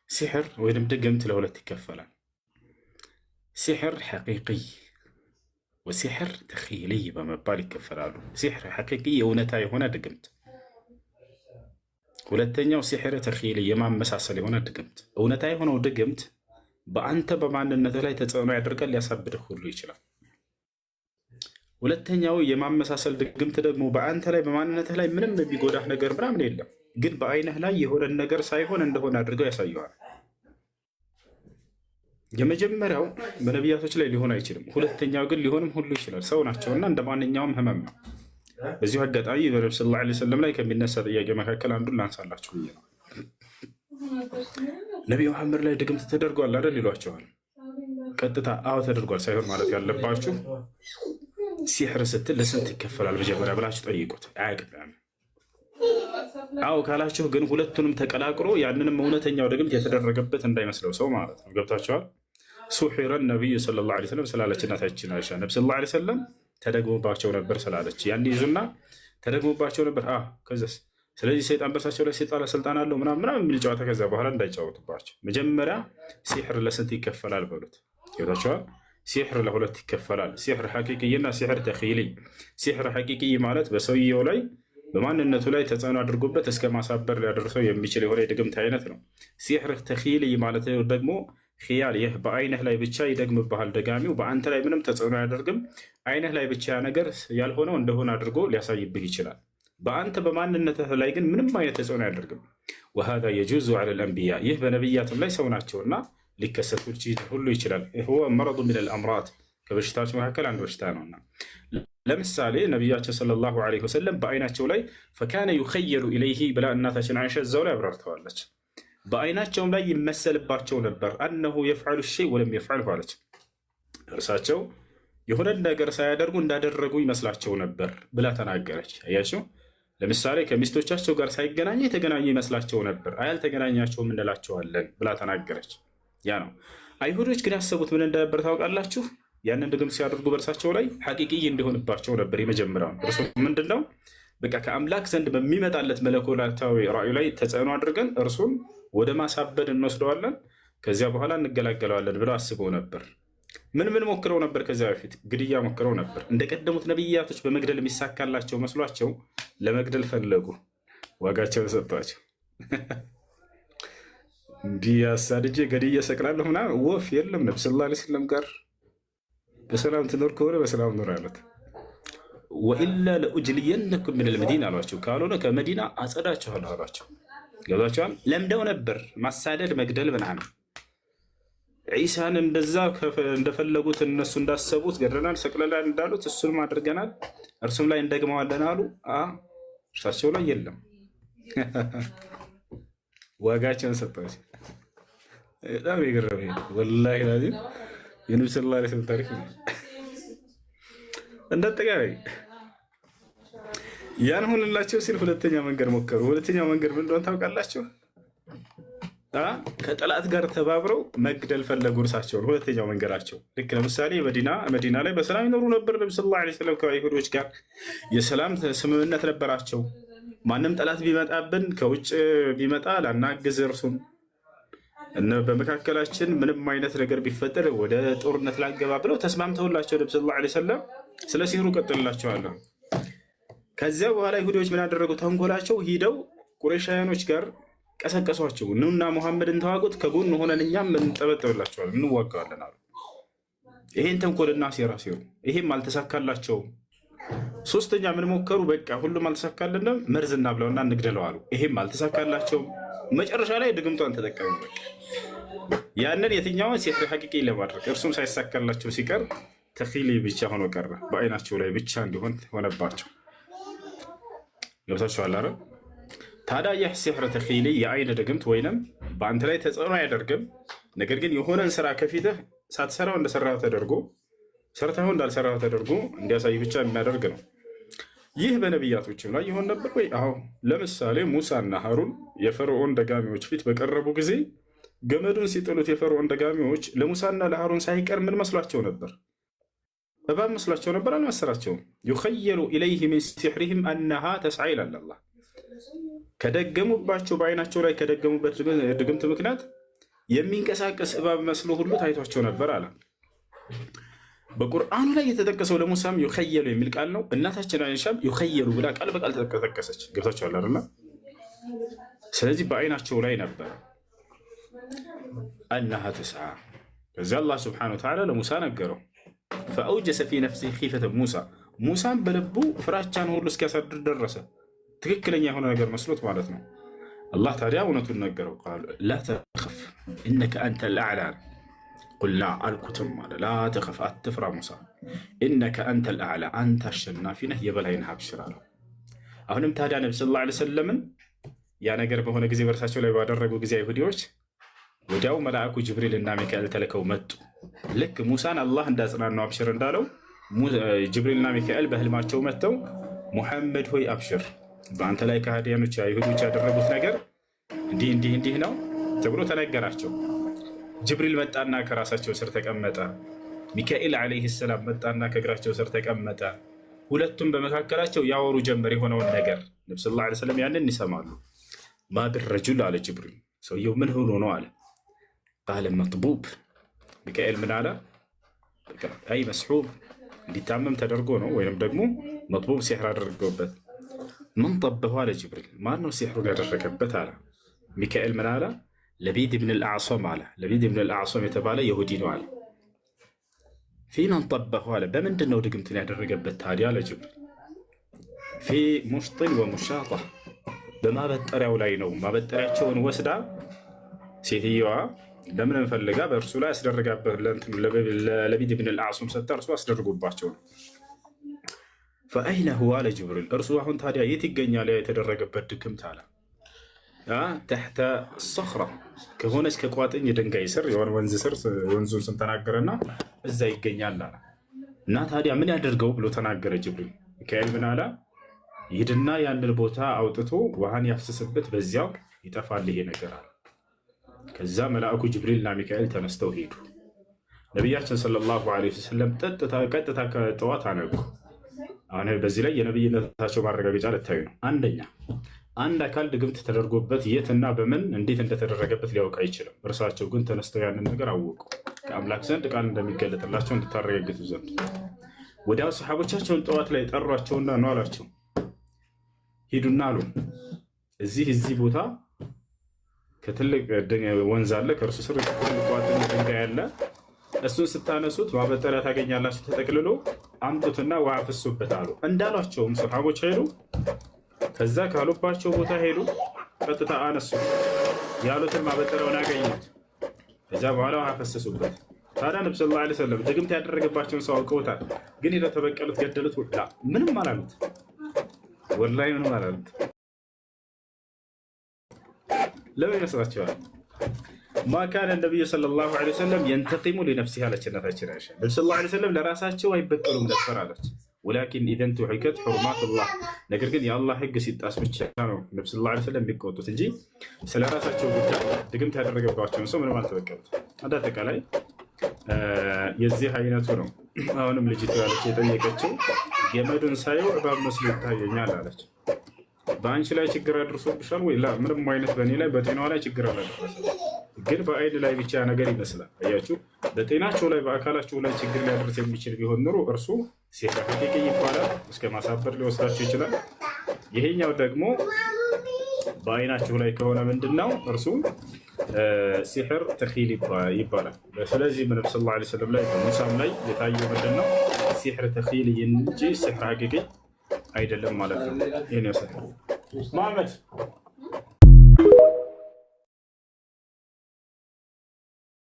ሲሕር ወይም ድግምት ለሁለት ይከፈላል። ሲሕር ሐቂቅይ ወሲሕር ተኺልይ በመባል ይከፈላሉ። ሲሕር ሐቂቅይ የእውነታ የሆነ ድግምት፣ ሁለተኛው ሲሕር ተኺልይ የማመሳሰል የሆነ ድግምት። እውነታ የሆነው ድግምት በአንተ በማንነትህ ላይ ተጽዕኖ ያደርጋል፣ ሊያሳብድህ ሁሉ ይችላል። ሁለተኛው የማመሳሰል ድግምት ደግሞ በአንተ ላይ በማንነትህ ላይ ምንም የሚጎዳህ ነገር ምናምን የለም፣ ግን በአይንህ ላይ የሆነን ነገር ሳይሆን እንደሆነ አድርገው ያሳየዋል። የመጀመሪያው በነቢያቶች ላይ ሊሆን አይችልም። ሁለተኛው ግን ሊሆንም ሁሉ ይችላል። ሰው ናቸውና እንደ ማንኛውም ህመም ነው። በዚሁ አጋጣሚ በነቢ ስ ላ ሰለም ላይ ከሚነሳ ጥያቄ መካከል አንዱን ላንሳላችሁ ብዬ ነው። ነቢዩ መሐመድ ላይ ድግምት ተደርጓል አይደል ይሏቸዋል። ቀጥታ አዎ ተደርጓል ሳይሆን ማለት ያለባችሁ ሲሕር ስትል ለስንት ይከፈላል መጀመሪያ ብላችሁ ጠይቁት። አያቅም። አዎ ካላችሁ ግን ሁለቱንም ተቀላቅሎ ያንንም እውነተኛው ድግምት የተደረገበት እንዳይመስለው ሰው ማለት ነው። ገብታችኋል? ሱሒረ ነቢዩ ሰለላሁ ዐለይሂ ወሰለም ስላለች እናታችን አይሻ ነቢ ሰለላሁ ዐለይሂ ወሰለም ተደግሞባቸው ነበር ስላለች ያን ይዙና ተደግሞባቸው ነበር። ከዚያስ ስለዚህ ሰይጣን በእርሳቸው ላይ ስልጣን አለው ምናምን የሚል ጨዋታ ከዛ በኋላ እንዳይጫወቱባቸው መጀመሪያ ሲሕር ለስንት ይከፈላል በሉት። ገብታችኋል? ሲሕር ለሁለት ይከፈላል። ሲሕር ሐቂቅይና ሲሕር ተኺልይ። ሲሕር ሐቂቅይ ማለት በሰውየው ላይ በማንነቱ ላይ ተጽዕኖ አድርጎበት እስከ ማሳበር ሊያደርሰው የሚችል የሆነ የድግምት አይነት ነው። ሲሕር ተኺልይ ማለት ደግሞ ኺያል፣ ይህ በአይንህ ላይ ብቻ ይደግምብሃል ደጋሚው፣ በአንተ ላይ ምንም ተጽዕኖ አያደርግም። አይንህ ላይ ብቻ ነገር ያልሆነው እንደሆነ አድርጎ ሊያሳይብህ ይችላል። በአንተ በማንነትህ ላይ ግን ምንም አይነት ተጽዕኖ አያደርግም። ወሃዛ የጁዙ ዐለል አንቢያ፣ ይህ በነቢያትም ላይ ሰው ናቸውና ሊከሰቱ ሁሉ ይችላል። ሁወ መረዱ ሚነል አምራድ፣ ከበሽታዎች መካከል አንድ በሽታ ነውና ለምሳሌ ነቢያችን ሰለላሁ ዐለይሂ ወሰለም በአይናቸው ላይ ፈካነ ዩኸየሉ ኢለይሂ ብላ እናታችን አይሻ እዛው ላይ አብራርተዋለች። በአይናቸውም ላይ ይመሰልባቸው ነበር አነሁ የፍዐሉ ሸይ ወለም የፍዐልሁ አለች። እርሳቸው የሆነ ነገር ሳያደርጉ እንዳደረጉ ይመስላቸው ነበር ብላ ተናገረች። አያቸው። ለምሳሌ ከሚስቶቻቸው ጋር ሳይገናኙ የተገናኙ ይመስላቸው ነበር፣ አያልተገናኛቸውም እንላቸዋለን ብላ ተናገረች። ያ ነው። አይሁዶች ግን ያሰቡት ምን እንደነበር ታውቃላችሁ? ያንን ድግምት ሲያደርጉ በእርሳቸው ላይ ሐቂቅይ እንዲሆንባቸው ነበር። የመጀመሪያው እርሱ ምንድን ነው? በቃ ከአምላክ ዘንድ በሚመጣለት መለኮታዊ ራእዩ ላይ ተጽዕኖ አድርገን እርሱን ወደ ማሳበድ እንወስደዋለን፣ ከዚያ በኋላ እንገላገለዋለን ብለው አስበው ነበር። ምን ሞክረው ነበር? ከዚያ በፊት ግድያ ሞክረው ነበር። እንደቀደሙት ነቢያቶች በመግደል የሚሳካላቸው መስሏቸው ለመግደል ፈለጉ። ዋጋቸውን ሰጧቸው። እንዲህ አሳድጄ ገድዬ እሰቅላለሁ ምናምን ወፍ የለም። ነቢ ሰለላሁ ዐለይሂ ወሰለም ጋር በሰላም ትኖር ከሆነ በሰላም ኖር አሉት። ወኢላ ለኡጅልየነኩም ሚነል መዲና አሏቸው። ካልሆነ ከመዲና አጸዳችኋለሁ አሏቸው። ገብቷችኋል? ለምደው ነበር ማሳደድ፣ መግደል ምናምን። ዒሳን እንደዛ እንደፈለጉት እነሱ እንዳሰቡት ገድለናል፣ ሰቅለናል እንዳሉት እሱንም አድርገናል፣ እርሱም ላይ እንደግመዋለን አሉ። እርሳቸው ላይ የለም። ዋጋቸውን ሰጧቸው። በጣም የገረመኝ ወላሂ ላዚም የነቢ ሰለላሁ ዐለይሂ ወሰለም ታሪክ ነው። እንዳጠቃላይ ያን ሆንላቸው ሲል ሁለተኛ መንገድ ሞከሩ። ሁለተኛ መንገድ ምን እንደሆነ ታውቃላችሁ? ከጠላት ጋር ተባብረው መግደል ፈለጉ እርሳቸውን። ሁለተኛው መንገዳቸው ልክ ለምሳሌ መዲና ላይ በሰላም ይኖሩ ነበር ነቢ ሰለላሁ ዐለይሂ ወሰለም ከአይሁዶች ጋር የሰላም ስምምነት ነበራቸው። ማንም ጠላት ቢመጣብን ከውጭ ቢመጣ ላናግዝ እርሱን በመካከላችን ምንም አይነት ነገር ቢፈጠር ወደ ጦርነት ላንገባ ብለው ተስማምተውላቸው ነቢ ሰለላሁ ዐለይሂ ወሰለም ስለ ሲህሩ ቀጥልላቸዋለሁ። ከዚያ በኋላ ይሁዶች ምን አደረጉ? ተንኮላቸው ሂደው ቁረይሻውያኖች ጋር ቀሰቀሷቸው። ኑና ሙሐመድን ተዋጉት፣ ከጎን ሆነን እኛም እንጠበጠብላቸዋለን፣ እንዋጋዋለን አሉ። ይሄን ተንኮልና ሴራ ሴሩ። ይሄም አልተሳካላቸውም። ሶስተኛ ምን ሞከሩ? በቃ ሁሉም አልተሳካልንም፣ መርዝና ብለውና እንግደለው አሉ። ይሄም አልተሳካላቸውም። መጨረሻ ላይ ድግምቷን ተጠቀሙ። ያንን የትኛውን ሲሕር ሐቂቅይ ለማድረግ እርሱም ሳይሳካላቸው ሲቀር ተኺልይ ብቻ ሆኖ ቀረ። በአይናቸው ላይ ብቻ እንዲሆን ሆነባቸው። ገብታችኋል አይደል? ታዲያ ይህ ሲሕር ተኺልይ የአይን ድግምት ወይንም በአንተ ላይ ተጽዕኖ አያደርግም፣ ነገር ግን የሆነን ስራ ከፊትህ ሳትሰራው እንደሰራው ተደርጎ ሰርተው እንዳልሰራው ተደርጎ እንዲያሳይ ብቻ የሚያደርግ ነው። ይህ በነቢያቶችም ላይ ይሆን ነበር ወይ? አዎ። ለምሳሌ ሙሳና ሀሩን የፈርዖን ደጋሚዎች ፊት በቀረቡ ጊዜ ገመዱን ሲጥሉት የፈርዖን ደጋሚዎች ለሙሳና ለሀሩን ሳይቀር ምን መስሏቸው ነበር? እባብ መስሏቸው ነበር። አልመሰላቸውም። ዩኸየሉ ኢለይህ ሚን ሲሕሪሂም አነሃ ተስዓ ይላል አላህ። ከደገሙባቸው በአይናቸው ላይ ከደገሙበት ድግምት ምክንያት የሚንቀሳቀስ እባብ መስሎ ሁሉ ታይቷቸው ነበር አለ። በቁርአኑ ላይ የተጠቀሰው ለሙሳም ዩኸየሉ የሚል ቃል ነው። እናታችን አይሻም ዩኸየሉ ብላ ቃል በቃል ተጠቀሰች። ገብታችኋል አይደል? ስለዚህ በአይናቸው ላይ ነበር አነሃ ተስዓ። ከዚያ አላህ ስብሐነሁ ወተዓላ ለሙሳ ነገረው። ፈአውጀሰ ፊ ነፍሲሂ ኺፈተ ሙሳ፣ ሙሳን በልቡ ፍራቻን ሁሉ እስኪያሳድር ደረሰ። ትክክለኛ የሆነ ነገር መስሎት ማለት ነው። አላህ ታዲያ እውነቱን ነገረው። ቃል ላ ተኸፍ ኢነከ አንተል አዕላ፣ ቁልና አልኩትም አለ ላ ተኸፍ አትፍራ ሙሳ፣ ኢነከ አንተል አዕላ አንተ አሸናፊ ነህ የበላይ ነህ አብሽር አለው። አሁንም ታዲያ ነቢ ሰለላሁ ዐለይሂ ወሰለምን ያ ነገር በሆነ ጊዜ በእርሳቸው ላይ ባደረጉ ጊዜ አይሁዲዎች ወዲያው መልአኩ ጅብሪል እና ሚካኤል ተልከው መጡ። ልክ ሙሳን አላህ እንዳጽናናው አብሽር እንዳለው ጅብሪልና ሚካኤል በህልማቸው መጥተው ሙሐመድ ሆይ አብሽር፣ በአንተ ላይ ከሃዲያኖች አይሁዶች ያደረጉት ነገር እንዲህ ነው ተብሎ ተነገራቸው። ጅብሪል መጣና ከራሳቸው ስር ተቀመጠ። ሚካኤል ዓለይሂ ሰላም መጣና ከእግራቸው ስር ተቀመጠ። ሁለቱም በመካከላቸው ያወሩ ጀመር የሆነውን ነገር። ነብዩ ሰለላሁ ዐለይሂ ወሰለም ያንን ይሰማሉ። ማ ቢረጁል አለ ጅብሪል፣ ሰውየው ምን ሆኖ ነው አለ። ቃለ መጥቡብ፣ ሚካኤል ምን አለ? አይ መስሑብ፣ እንዲታመም ተደርጎ ነው፣ ወይም ደግሞ መጥቡብ ሲሕር አደረገበት። ምን ጠበሁ አለ ጅብሪል፣ ማን ነው ሲሕሩን ያደረገበት አለ። ሚካኤል ምን አለ? ለቢድ ብን ልአዕሶም አለ። ለቢድ ብን ልአዕሶም የተባለ የሁዲ ነው አለ። ፊመን ጠበሁ አለ፣ በምንድን ነው ድግምትን ያደረገበት ታዲያ አለ ጅብሪል። ፊ ሙሽጢን ወሙሻጣ፣ በማበጠሪያው ላይ ነው። ማበጠሪያቸውን ወስዳ ሴትየዋ ለምን ፈልጋ በእርሱ ላይ አስደረጋበት። ለቢድ ብን ልአዕሶም ሰጥታ እርሱ አስደርጉባቸው ነው። ፈአይነ ሁወ አለ ጅብሪል፣ እርሱ አሁን ታዲያ የት ይገኛል የተደረገበት ድግምት አለ። ተሕተ ሰኽራ፣ ከሆነች ከቋጥኝ የድንጋይ ስር የሆነ ወንዝ ስር ወንዙን ስንተናገረና እዛ ይገኛል አለ። እና ታዲያ ምን ያደርገው ብሎ ተናገረ ጅብሪል። ሚካኤል ምን አለ? ይሄድና ያንን ቦታ አውጥቶ ውሃን ያፍስስበት፣ በዚያው ይጠፋል ይሄ ነገር አለ። ከዛ መልአኩ ጅብሪልና ሚካኤል ተነስተው ሄዱ። ነቢያችን ሰለላሁ ዐለይሂ ወሰለም ቀጥታ ከጠዋት አነጉ። አሁን በዚህ ላይ የነብይነታቸው ማረጋገጫ ልታዩ ነው። አንደኛ አንድ አካል ድግምት ተደርጎበት የትና በምን እንዴት እንደተደረገበት ሊያውቅ አይችልም። እርሳቸው ግን ተነስተው ያንን ነገር አወቁ፣ ከአምላክ ዘንድ ቃል እንደሚገለጥላቸው እንድታረጋግጡ ዘንድ። ወዲያው ሰሓቦቻቸውን ጠዋት ላይ ጠሯቸውና ነው አላቸው፣ ሂዱና አሉ እዚህ ቦታ ከትልቅ ወንዝ አለ፣ ከእርሱ ስር ቋጥኝ ድንጋይ አለ። እሱን ስታነሱት ማበጠሪያ ታገኛላችሁ፣ ተጠቅልሎ አምጡትና ውሃ ፍሱበት አሉ። እንዳሏቸውም ሰሓቦች ሄዱ። ከዛ ካሉባቸው ቦታ ሄዱ፣ ቀጥታ አነሱት፣ ያሉትን ማበጠሪያውን ያገኙት። ከዛ በኋላ ውሃ ፈሰሱበት። ታዲያ ነብዩ ሰለላሁ ዐለይሂ ወሰለም ድግምት ያደረገባቸውን ሰው አውቀውታል፣ ግን ሄደው ተበቀሉት፣ ገደሉት። ምንም አላሉት፣ ወላሂ ምንም አላሉት። ለምን ይመስላችኋል? ማካነ ነቢዩ ሰለላሁ ዐለይሂ ወሰለም የንተቂሙ ሊነፍሲሂ አለች እናታችን አይሻ። ነብዩ ሰለላሁ ዐለይሂ ወሰለም ለራሳቸው አይበቀሉም ነበር አለች። ወላኪን ኢዘን ቱሒከት ሑሩማቱላህ፣ ነገር ግን የአላህ ህግ ሲጣስ ብቻ ነው ነብዩ ሰለላሁ ዐለይሂ ወሰለም የሚቆጡት እንጂ ስለ ራሳቸው ጉዳይ ድግምት ያደረገባቸውን ሰው ምንም አልተበቀሉት። አንድ አጠቃላይ የዚህ አይነቱ ነው። አሁንም ልጅቱ ያለች የጠየቀችው ገመዱን ሳየው እባብ መስሎ ይታየኛል አለች። በአንቺ ላይ ችግር አድርሶብሻል ወይ? ምንም አይነት በእኔ ላይ በጤናዋ ላይ ችግር አላደረሰም፣ ግን በአይን ላይ ብቻ ነገር ይመስላል። አያችሁ፣ በጤናቸው ላይ በአካላቸው ላይ ችግር ሊያደርስ የሚችል ቢሆን ኑሮ እርሱ ሲሕር ሐቂቂ ይባላል፣ እስከ ማሳበር ሊወስዳቸው ይችላል። ይሄኛው ደግሞ በአይናቸው ላይ ከሆነ ምንድን ነው እርሱ ሲሕር ተኺል ይባላል። ስለዚህ ነብዩ ሰለላሁ ዐለይሂ ወሰለም ላይ በሙሳም ላይ የታየው ምንድን ነው? ሲሕር ተኺል እንጂ ሲሕር ሐቂቂ አይደለም ማለት ነው። ይሄን ያሰጣው መሐመድ